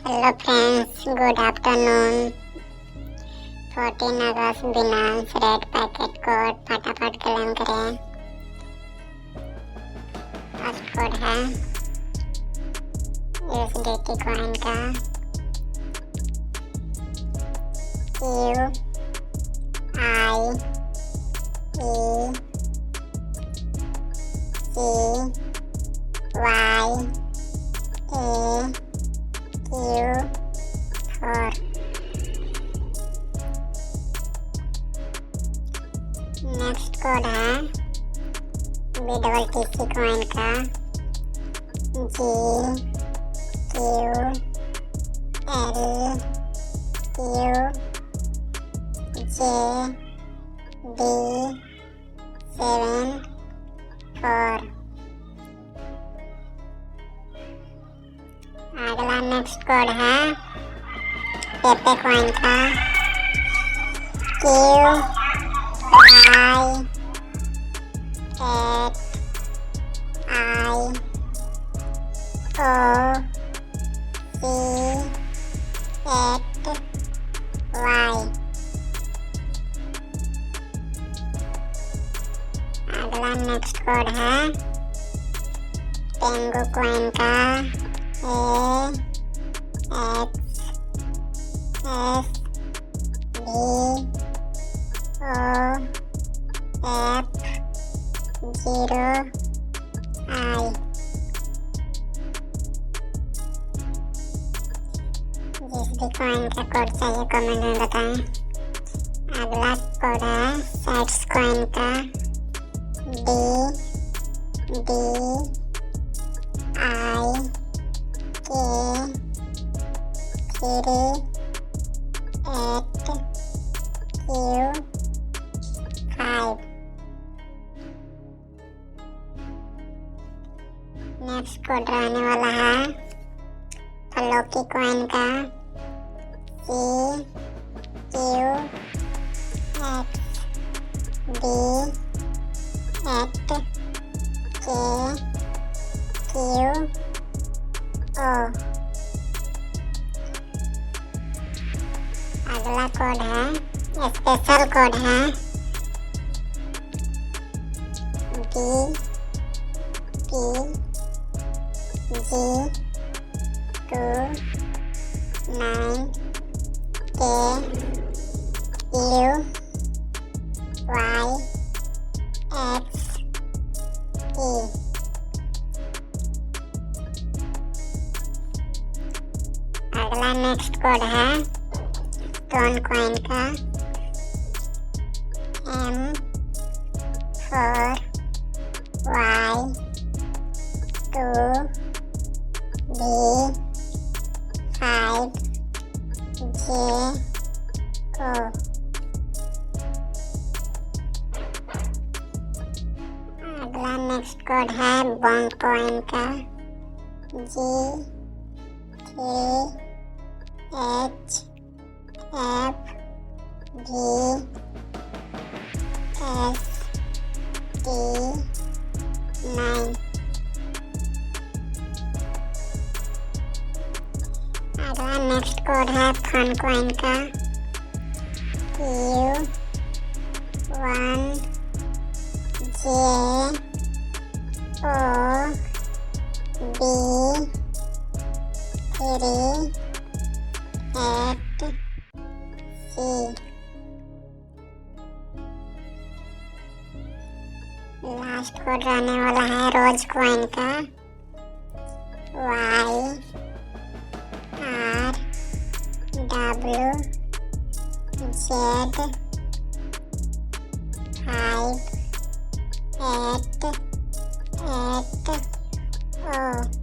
Hello friends, good afternoon. 14 अगस्त Binance red packet code फटाफट claim करें। First code है usdt coin का QIECYAQ4। Next code है BTC coin का GQLQJD74। अगला नेक्स्ट कोड है पेपे कॉइन का QYAIOC8Y। अगला नेक्स्ट कोड है टेंगो कॉइन का AXSBOF0I। जिस भी कॉइन का कोड चाहिए कमेंट में बताएं। अगला कोड है सेट्स कॉइन का DDIK38Q5। नेक्स्ट कोड रहने वाला है फलोकी कॉइन का CQXD8KQO। अगला कोड है स्पेशल कोड है BPG29KUYXE। अगला नेक्स्ट कोड है स्टोन कॉइन का M4Y2B5JO। अगला नेक्स्ट कोड है बॉन्ग कॉइन का GTHFGST9। अगला नेक्स्ट कोड है फन कॉइन का QOB38C। लास्ट कोड रहने वाला है रोज कॉइन का YRWZ58880।